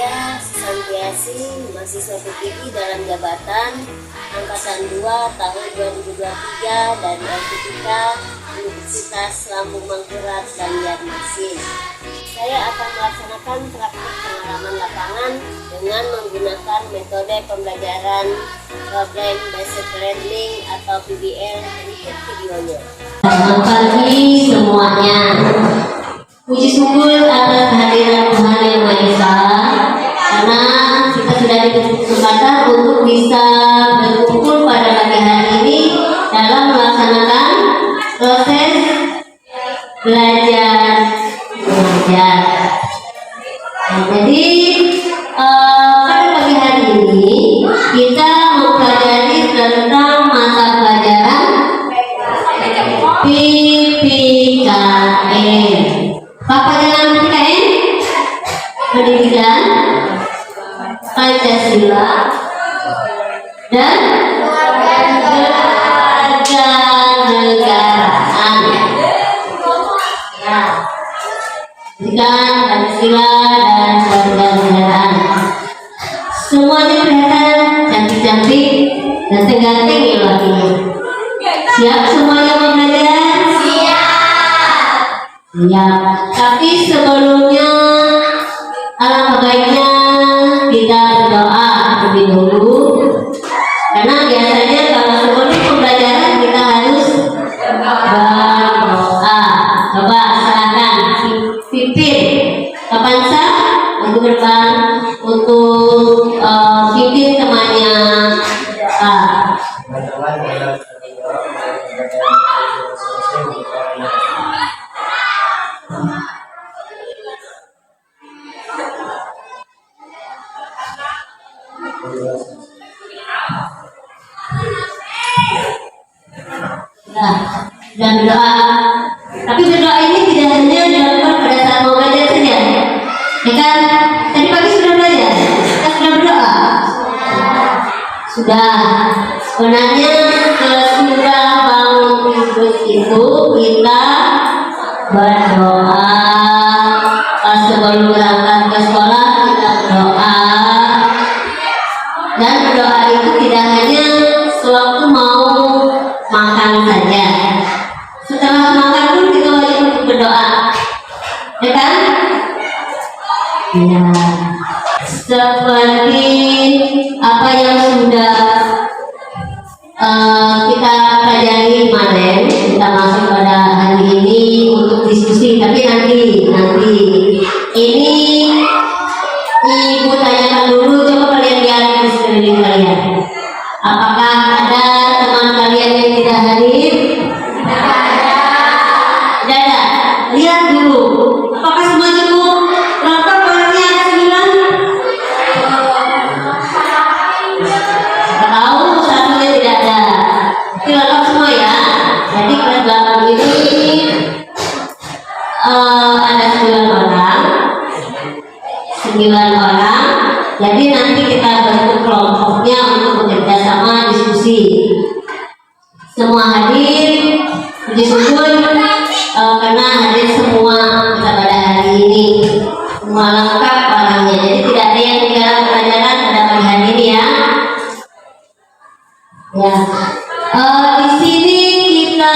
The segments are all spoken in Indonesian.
Saya Susantiasi, mahasiswa PPI dalam jabatan Angkatan 2 tahun 2023 dari LPTK Universitas Lambung Mangkurat Banjarmasin. Saya akan melaksanakan praktik pengalaman lapangan dengan menggunakan metode pembelajaran Problem Based Learning atau PBL. Berikut videonya. Selamat pagi semuanya. Puji syukur atas kehadiran Tuhan Yang Maha Esa, karena kita sudah diberi kesempatan untuk bisa berkumpul pada pagi hari ini dalam melaksanakan proses belajar mengajar. Jadi pada pagi hari ini kita mempelajari tentang mata pelajaran PPKN. Apa dengan PPKN? Pendidikan Pancasila dan kewarganegaraan. Pendidikan Pancasila dan kewarganegaraan. Semuanya kelihatan cantik-cantik dan tegak-tegak ya waktunya. Siap semuanya mau belajar? Siap. Tapi sebelumnya alangkah baiknya kita berdoa terlebih dahulu, karena biasanya kalau sebelum pembelajaran kita harus berdoa. Coba silakan Pipin, kapan sah untuk depan untuk Pipin temannya dan berdoa. Tapi berdoa ini tidak hanya dilakukan pada saat mau belajar saja, ya kan? Tadi pagi sudah belajar, kita sudah berdoa. Sudah. Sebenarnya sesudah bangun tidur itu kita berdoa. Pas sebelum berangkat ke sekolah kita berdoa. Dan berdoa itu tidak hanya sewaktu mau makan saja. Setelah makan pun kita wajib untuk berdoa, ya kan? Ya. Seperti apa yang sudah kita pelajari kemarin, kita masuk pada hari ini untuk diskusi. Tapi nanti ini Ibu tanyakan dulu, coba kalian lihat di sekeliling kalian. Apakah ada teman kalian yang tidak hadir? Tidak ada. Lihat dulu. Apakah semua cukup? Lengkap orangnya ada 9? Tahu satunya tidak ada. Tapi lengkap semua ya. Jadi kelas 8 ini ada 9 orang. Jadi nanti kita bentuk kelompoknya untuk bekerja sama diskusi. Semua hadir, puji syukur karena hadir semua kita pada hari ini. Semua lengkap orangnya. Jadi tidak ada yang tinggal pelajaran pada pagi hari ini ya. Di sini kita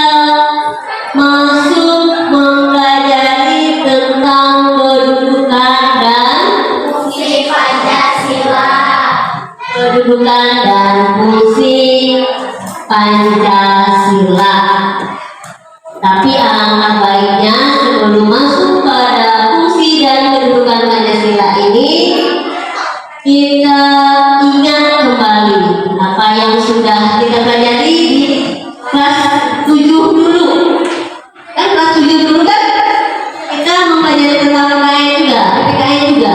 masuk mempelajari tentang kedudukan dan fungsi Pancasila. Kedudukan dan fungsi Pancasila. Tapi alangkah baiknya sebelum masuk pada fungsi dan kedudukan Pancasila ini, kita ingat kembali apa yang sudah kita pelajari di kelas 7 dulu. Kan kelas 7 dulu kan kita mempelajari tentang PPKN juga.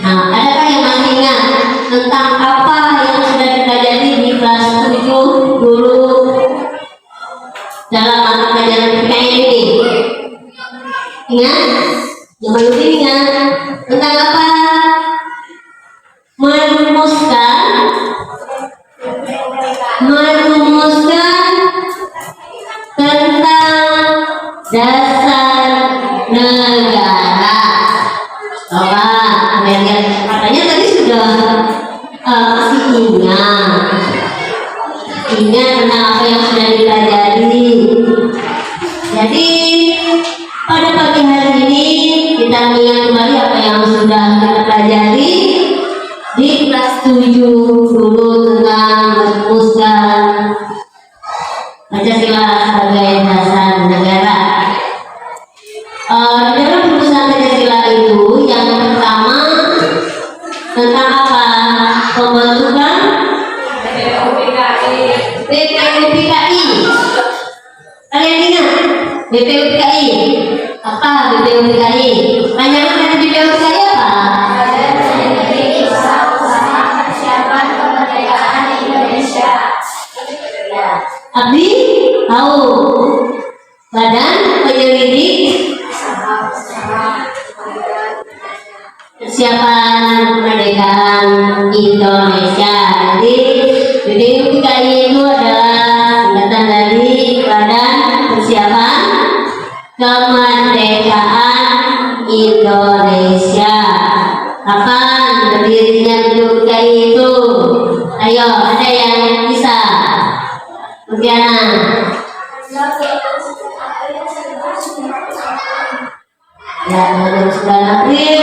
Nah, adakah yang masih ingat tentang apa yang sudah dipelajari di kelas 7 dulu dalam mata pelajaran PPKN ini? Ingat? Yang paling ingat tentang apa? Merumuskan tentang dasar negara. Coba lihat katanya tadi sudah masih ingat tentang apa yang sudah dipelajari. Jadi pada pagi hari ini kita ingat kembali apa yang sudah kita pelajari di kelas 7 dulu tentang merumuskan Pancasila sebagai dasar negara. Di dalam rumusan Pancasila itu yang pertama tentang apa? Pembentukan BPUPKI. Kalian ingat BPUPKI? Apa BPUPKI? Panjangan dari BPUPKI apa? Persiapan Kemerdekaan Indonesia. Abdi tahu. Badan Penyelidik Persiapan Kemerdekaan Indonesia. Jadi BPUPKI itu adalah singkatan dari Badan Persiapan Kemerdekaan Indonesia. Kapan berdirinya BPUPKI itu? Ayo, ada yang bisa? Bagaimana? Ya, 9 April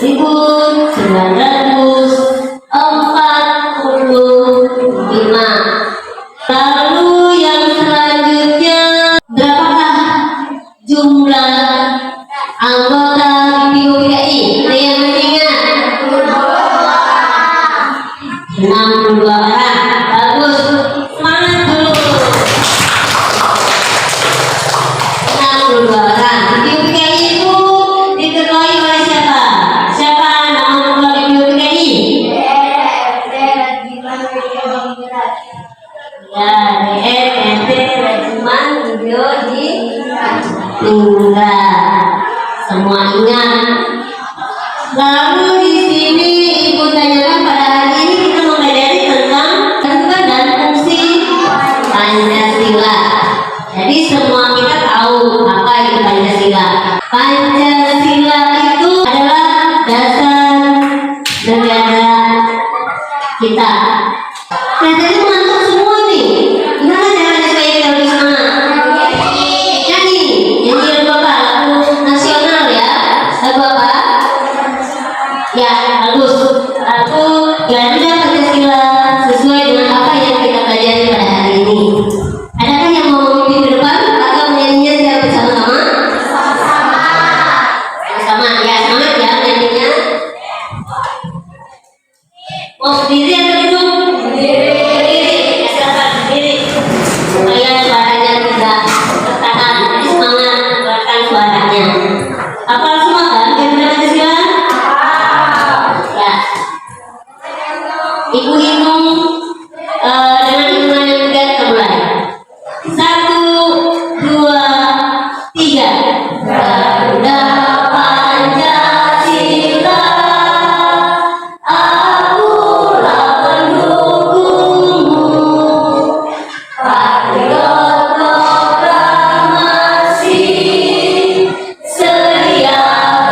1945. Lalu yang selanjutnya, berapakah jumlah anggota BPUPKI? Ada yang mengingat? 62 orang. Bagus, semangat dulu. 62 orang. BPUPKI itu diketuai oleh siapa? Siapa nama ketua BPUPKI? Ya, DRT Regiman Video di Ningrat. Semua ingat. Lalu di sini ibu tanyakan pada hari ini kita mempelajari tentang kedudukan dan fungsi Pancasila. Jadi semua kita tahu apa itu Pancasila. Pancasila itu adalah dasar negara kita. Kelihatannya mengantuk semua nih. Gimana caranya supaya kita lebih semangat? Nyanyi lagu apa? Lagu nasional ya. Lagu apa? Ya, bagus. Lagu Garuda Pancasila sesuai dengan apa yang kita pelajari pada hari ini. Adakah yang mau memimpin ke depan atau menyanyinya secara bersama-sama? Bersama, ya semangat ya nyanyinya. Mau berdiri atau duduk? Berdiri. Ya silakan berdiri. Supaya suaranya tidak tertahan. Jadi semangat keluarkan suaranya. Hafal semua kan? Garuda Pancasila? Ya. Ibu hitung dengan hitungan yang tiga kita mulai. 1, 2, 3. Garuda Pancasila, akulah pendukungmu. Patriot proklamasi, sedia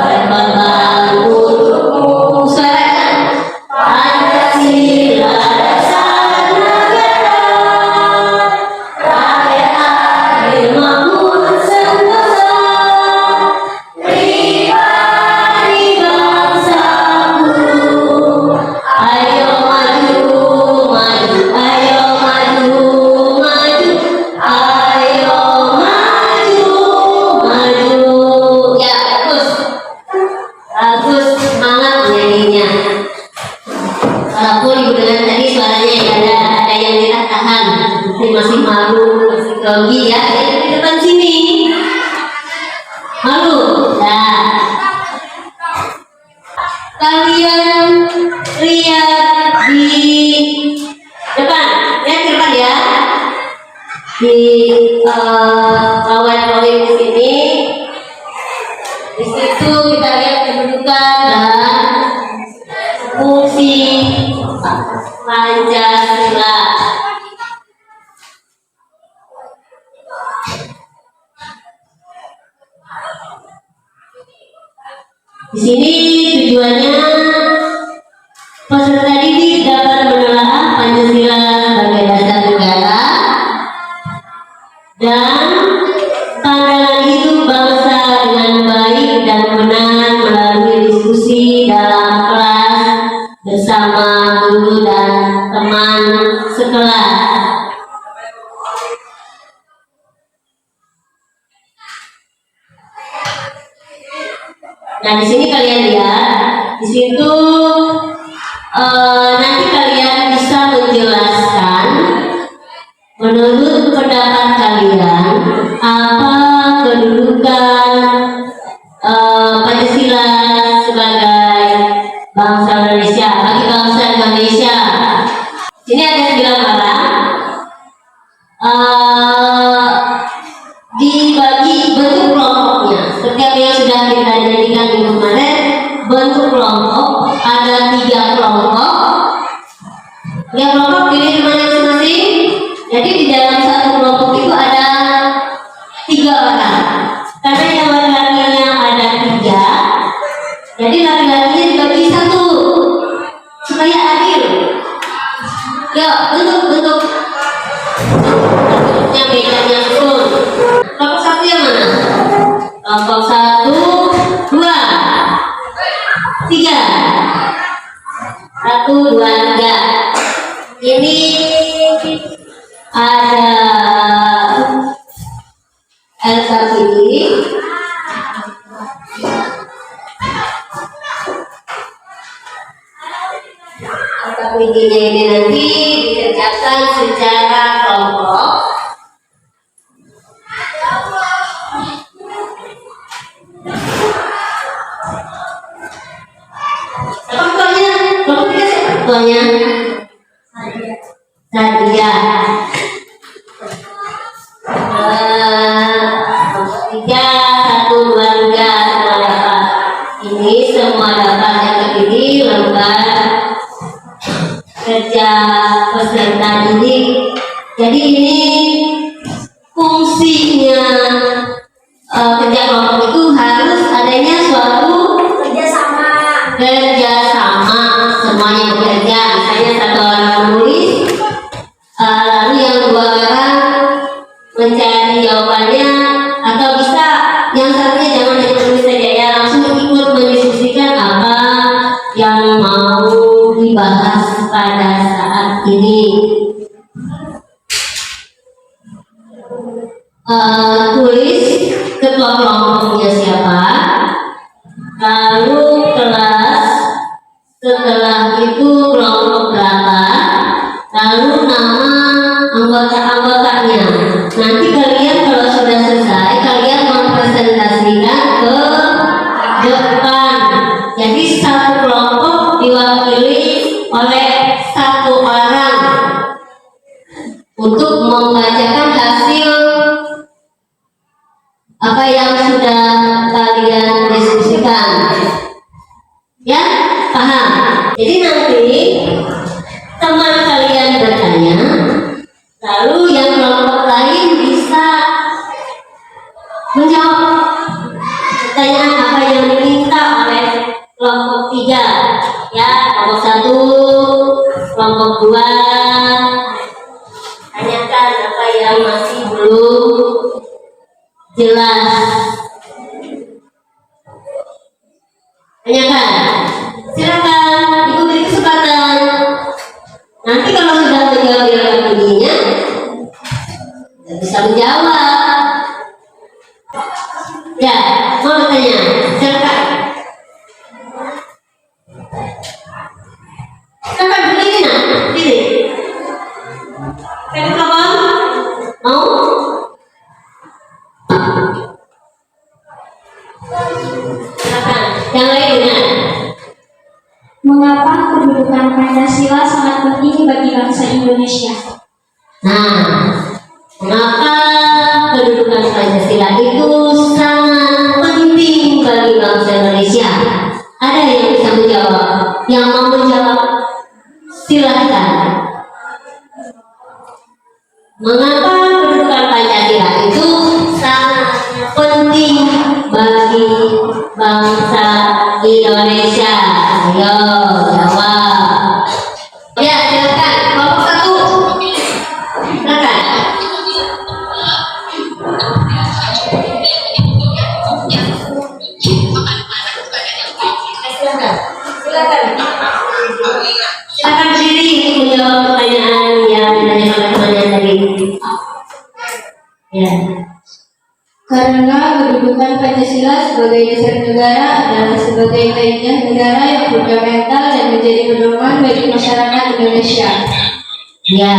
berkorban untukmu. Suarakan. Pancasila dasar negara, rakyat adil makmur sentosa, pribadi bangsaku. Ayo maju, maju, ayo maju, maju, ayo maju, maju. Ya, bagus. Bagus, semangat nyanyinya. Walaupun ibu dengar tadi suaranya yang ada yang ditahan, masih malu, masih grogi ya. Di depan sini malu. Nah, kalian lihat di depan, lihat ke depan ya. Di kawan-kawan di sini. Di situ kita lihat kedudukan dan fungsi Pancasila. Di sini tujuannya bersama guru dan teman sekelas. Nah, di sini kalian lihat, di situ nanti kalian bisa menjelaskan menurut pendapat kalian apa kedudukan Pancasila sebagai bangsa Indonesia, bagi bangsa Indonesia. Sini ada 9 orang. Dibagi bentuk kelompoknya. Setiap yang sudah kita jadikan minggu kemarin, bentuk kelompok ada 3 kelompok. Yang kelompok pilih temannya masing-masing. Jadi di dalam satu kelompok itu ada 3 orang. Karena yang laki-lakinya ada 3, jadi laki-lakinya dibagi 1 supaya adil. Yuk, bentuk yang bedanya pun. Kelompok 1 yang mana? Kelompok 1, 2, 3. 1, 2, 3. Ini ada LKPD, LKPD-nya ini nanti dikerjakan secara kelompok. Kelompoknya, kelompoknya siapa ketuanya? Sadia. Tiga, 1, 2, 3 semua dapat. Ini semua dapat yang begini lembar kerja peserta didik. Jadi ini fungsinya kerja kelompok itu harus adanya suatu kerjasama, semuanya bekerja. Misalnya 1 orang menulis, lalu yang 2 orang mencari jawabannya, atau bisa yang satunya jangan hanya menulis saja ya, langsung ikut mendiskusikan apa yang mau dibahas pada saat ini. Tulis ketua kelompoknya siapa, lalu kelas, setelah itu kelompok berapa, lalu nama anggota-anggotanya. Nanti kalian kalau sudah selesai, kalian mempresentasikan ke depan. Jadi satu kelompok diwakili oleh 1 orang untuk membacakan hasil apa yang sudah kalian diskusikan. Ya, paham? Jadi nanti teman kalian bertanya, lalu yang kelompok lain bisa menjawab pertanyaan apa yang diminta oleh kelompok 3. Ya, kelompok 1, kelompok 2, tanyakan apa yang masih belum jelas. Tanyakan, silakan Ibu beri kesempatan. Nanti kalau sudah menjawab yang ininya, bisa menjawab. Ya, mau tanya, silakan. Silakan berdiri nak, berdiri. Kamu kawan, mau? Silakan, yang lainnya. Mengapa kedudukan Pancasila sangat penting bagi bangsa Indonesia? Nah, mengapa kedudukan Pancasila itu sangat penting bagi bangsa Indonesia? Ada yang bisa menjawab? Yang mau menjawab, silahkan. Mengapa kedudukan Pancasila itu sangat penting bagi bangsa Indonesia? Ayo jawab. Ya, silakan. Kelompok 1. Silakan. Silakan. Silakan. Silakan berdiri untuk menjawab pertanyaan yang ditanya oleh temannya tadi. Ya. Karena kedudukan Pancasila sebagai dasar negara adalah sebagai kaidah negara yang fundamental dan menjadi pedoman bagi masyarakat Indonesia. Ya.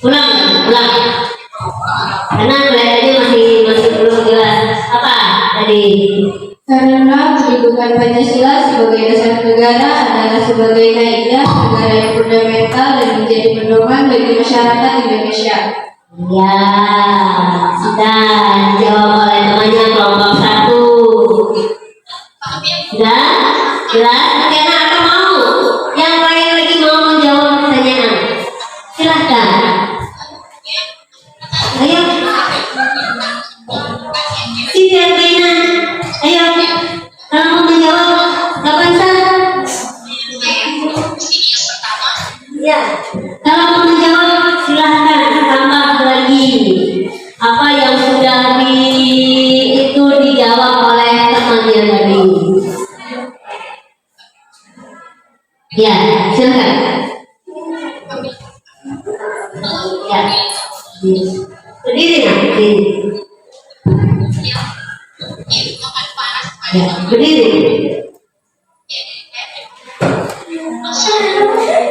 Ulang. Karena kelihatannya masih belum jelas. Apa tadi? Karena kedudukan Pancasila sebagai dasar negara adalah sebagai kaidah negara yang fundamental dan menjadi pedoman bagi masyarakat Indonesia. Ya, sudah dijawab oleh temannya kelompok 1. Sudah? Jelas? Karena apa mau? Yang lain lagi mau menjawab pertanyaan? Silahkan. Ayo. Siapa Bina? Ayo. Kalau mau menjawab, kapan sah? Ya. Kalau mau menjawab, silahkan tambah lagi apa yang sudah dijawab oleh temannya tadi. Ya, silakan. Ya. Berdiri nanti. Ya, berdiri.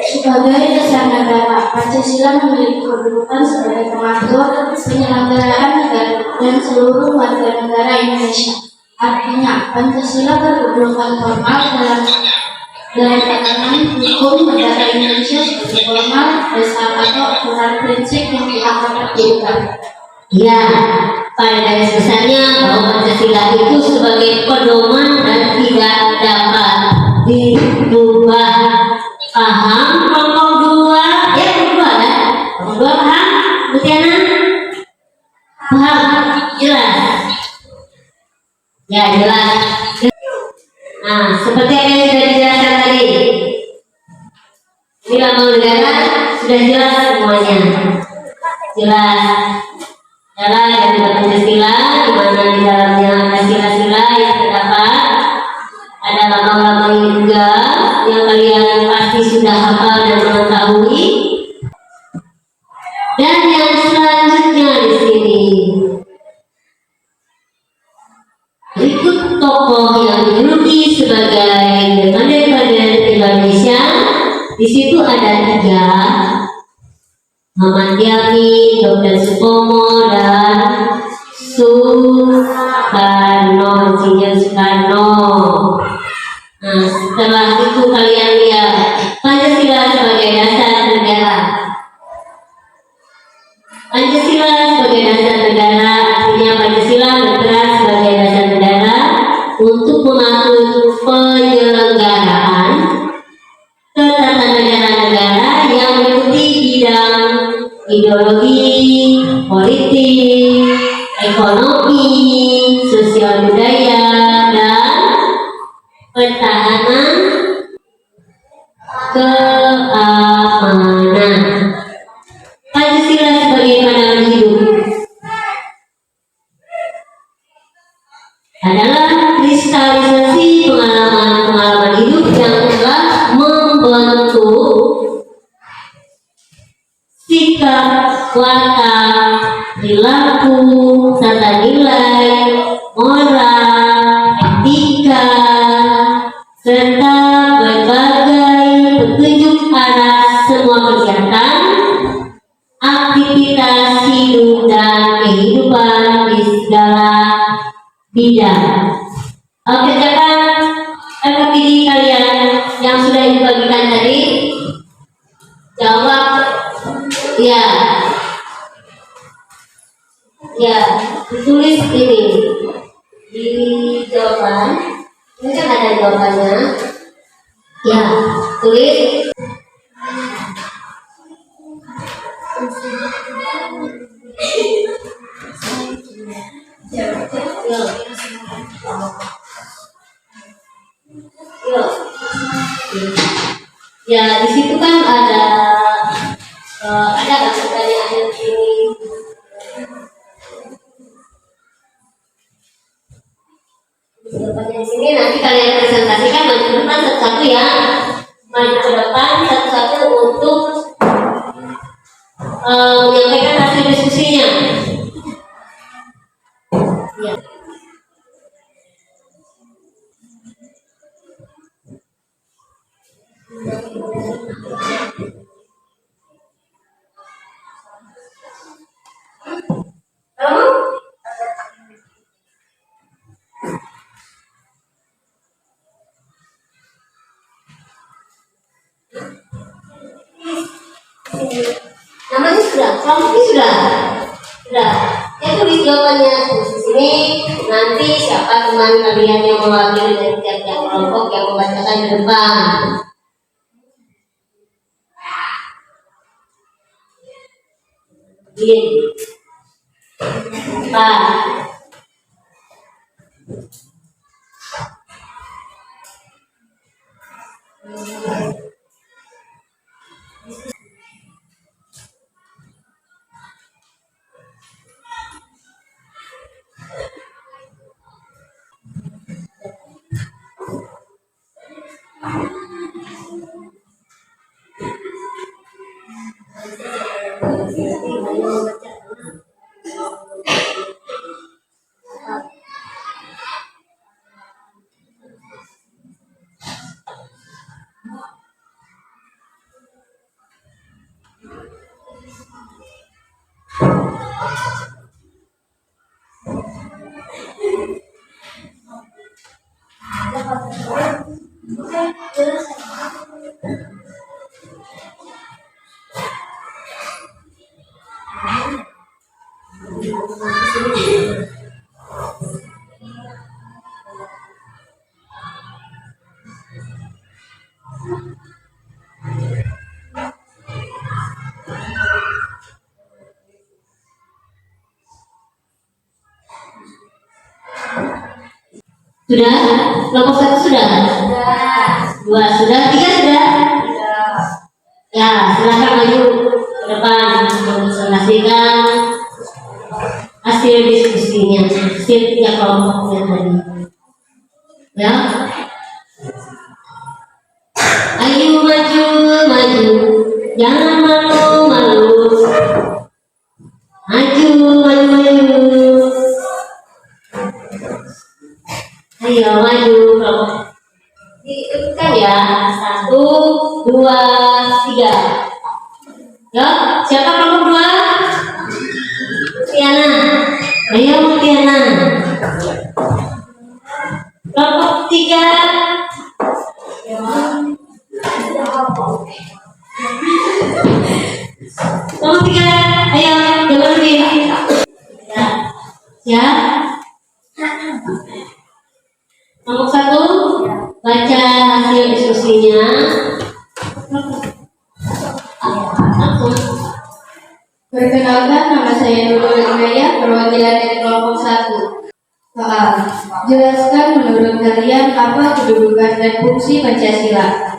Sebagai dasar negara, Pancasila memiliki kedudukan sebagai pengatur penyelenggaraan negara dan seluruh warga negara Indonesia. Artinya, Pancasila berkedudukan formal dalam tatanan hukum negara Indonesia sebagai formal, dasar atau aturan prinsip yang dianggap tertinggal. Ya, pada garis besarnya bahwa Pancasila itu sebagai pedoman dan tidak dapat dirubah. Paham kelompok 2? Ya, kelompok 2 kan? Kelompok 2 paham? Luciana? Paham? Jelas? Ya, jelas. Nah, seperti yang sudah dijelaskan tadi, ini lambang negara sudah jelas semuanya. Jelas. Adalah dari Pancasila, di mana di dalamnya ada sila-sila yang terdapat, ada lambang-lambang juga yang kalian pasti sudah hafal dan mengetahui. Dan yang selanjutnya di sini berikut tokoh yang dijuluki sebagai Independen Indonesia. Di situ ada 3. Muhammad Yamin, Dr. Supomo, dan Soekarno, Insinyur Soekarno. Nah, setelah itu kalian lihat Pancasila sebagai dasar negara. Pancasila sebagai dasar negara artinya Pancasila berperan sebagai dasar negara untuk mengatur penyelenggaraan ketatanegaraan-negara yang meliputi bidang ideologi, politik, ekonomi, sosial budaya, dan pertahanan keamanan. Pancasila sebagai pandangan hidup adalah kristalisasi pengalaman-pengalaman hidup yang telah membentuk sikap, watak, perilaku, tata nilai, moral, etika, serta berbagai petunjuk arah semua kegiatan, aktivitas hidup dan kehidupan di segala bidang. Kerjakan aktiviti kalian yang sudah dibagikan tadi. Jawab ya. Ya, ditulis ini di jawaban. Ini kan ada jawabannya. Ya, tulis. Ya, di situ kan ada kan pertanyaan di sini. Jawabannya di sini nanti kalian presentasikan depan satu-satu ya. Maju ke depan satu-satu untuk menyampaikan hasil diskusinya. Ya. Namanya sudah, kelompoknya sudah. Ya tulis jawabannya di sini. Nanti siapa teman kalian yang mewakili dari tiap-tiap kelompok yang membacakan di depan. Begini. 4. Sudah? Kelompok 1 sudah? Sudah. 2 sudah? 3 sudah? Ya, silakan maju ke depan untuk mempresentasikan hasil diskusinya, hasil tiap kelompoknya tadi. Ya? Ayo maju, jangan malu-malu. Maju. Ayo maju kelompok. Diikutkan ya. 1, 2, 3. Ya, siapa kelompok 2? Tiana. Ayo Tiana. Kelompok 3. Kelompok 3. Ayo, jangan lebih. Ya. Kelompok 1, baca hasil diskusinya. Perkenalkan, nama saya Nurul Inaya, perwakilan dari kelompok 1. Soal, jelaskan menurut kalian apa kedudukan dan fungsi Pancasila.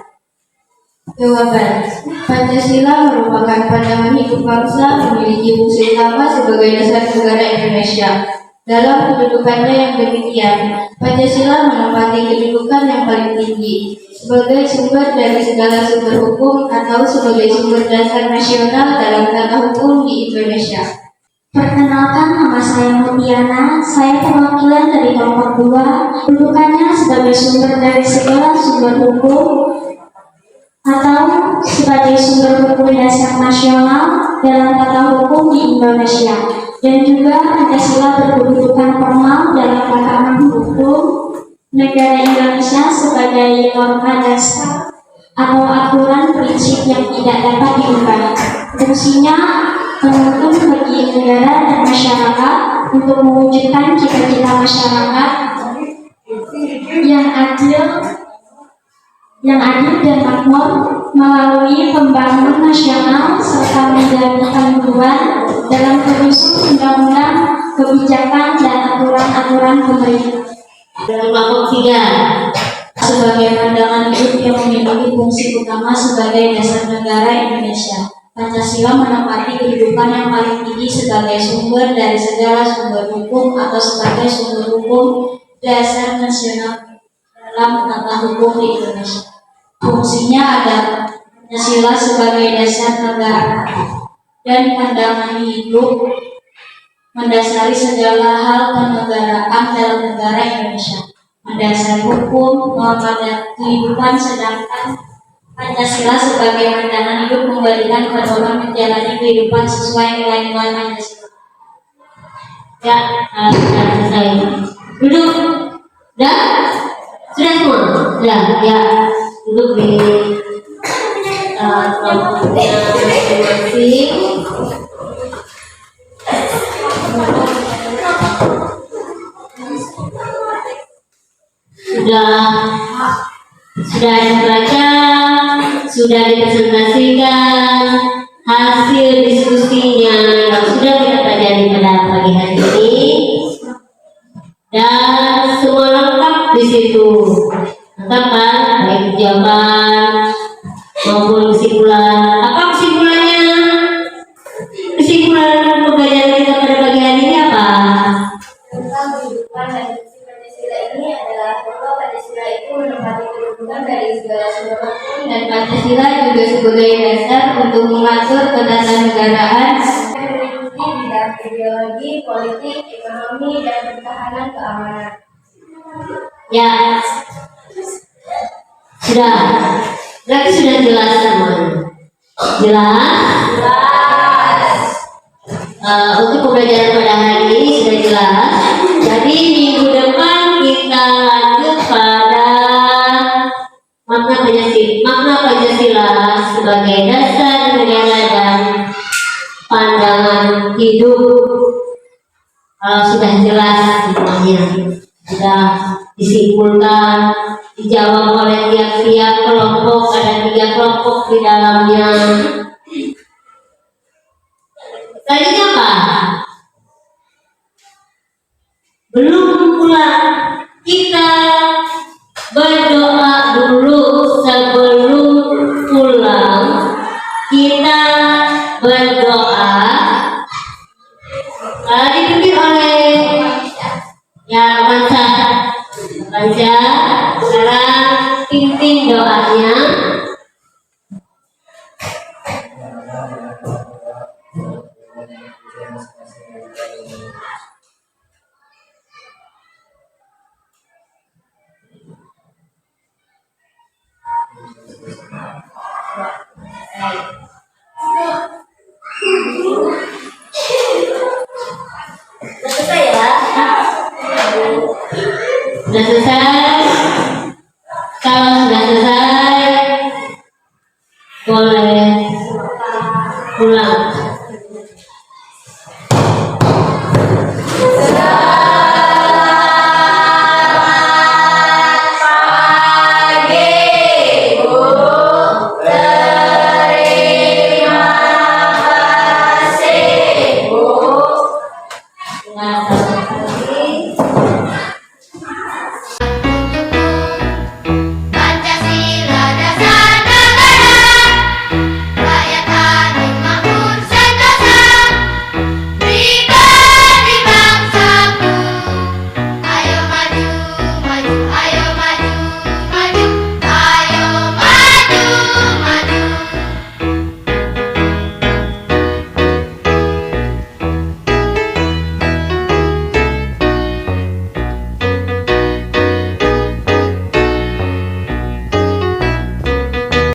Jawaban, Pancasila merupakan pandangan hidup bangsa memiliki fungsi utama sebagai dasar negara Indonesia. Dalam kedudukannya yang demikian, Pancasila menempati kedudukan yang paling tinggi sebagai sumber dari segala sumber hukum atau sebagai sumber dasar nasional dalam tata hukum di Indonesia. Perkenalkan, nama saya Mutiana, saya perwakilan dari kelompok 2. Kedudukannya sebagai sumber dari segala sumber hukum atau sebagai sumber hukum dasar nasional dalam tata hukum di Indonesia. Dan juga Pancasila berkedudukan formal dalam tatanan hukum negara Indonesia sebagai norma dasar atau aturan prinsip yang tidak dapat diubah. Fungsinya menuntun bagi negara dan masyarakat untuk mewujudkan cita-cita masyarakat yang adil dan makmur melalui pembangunan nasional serta menjadi panduan dalam penyusun undang-undang, kebijakan dan aturan-aturan pemerintah. Dalam kelompok 3, Sebagai pandangan hidup yang memiliki fungsi utama sebagai dasar negara Indonesia, Pancasila menempati kedudukan yang paling tinggi sebagai sumber dari segala sumber hukum atau sebagai sumber hukum dasar nasional dalam tata hukum di Indonesia. Fungsinya adalah Pancasila sebagai dasar negara dan pandangan hidup mendasari segala hal kenegaraan dalam negara Indonesia, mendasari hukum, norma dan kehidupan, sedangkan Pancasila sebagai pandangan hidup memberikan pedoman menjalani kehidupan sesuai nilai-nilai Pancasila. Ya, sudah selesai. Duduk. Sudah? Sudah semua? Sudah, ya. Duduk di kelompoknya masing-masing. Sudah dibaca, sudah dipresentasikan hasil diskusinya yang sudah kita pelajari pada pagi hari ini, dan semua lengkap di situ. Lengkap kan? Baik jawaban maupun kesimpulan. Apa kesimpulannya? Kesimpulan pembelajaran kita pada pagi hari ini apa? Tentang kehidupan dan fungsi Pancasila ini adalah bahwa Pancasila itu menempati kedudukan dari segala sumber hukum dan Pancasila juga sebagai dasar untuk mengatur ketatanegaraan yang meliputi bidang ideologi, politik, ekonomi, dan pertahanan keamanan. Ya, sudah. Berarti sudah jelas semuanya. Jelas. Untuk pembelajaran pada hari ini sudah jelas. Jadi minggu depan kita lanjut pada makna Pancasila sebagai dasar negara dan pandangan hidup. Kalau sudah jelas semuanya, sudah disimpulkan, dijawab oleh tiap-tiap kelompok, ada 3 kelompok di dalamnya. Selanjutnya apa? Belum pula, kita berdoa dulu sebelum pulang. Kita berdoa dipimpin oleh ya baca. Sekarang pimpin doanya. Selesai ya? Sudah selesai? Kalau sudah selesai, boleh pulang.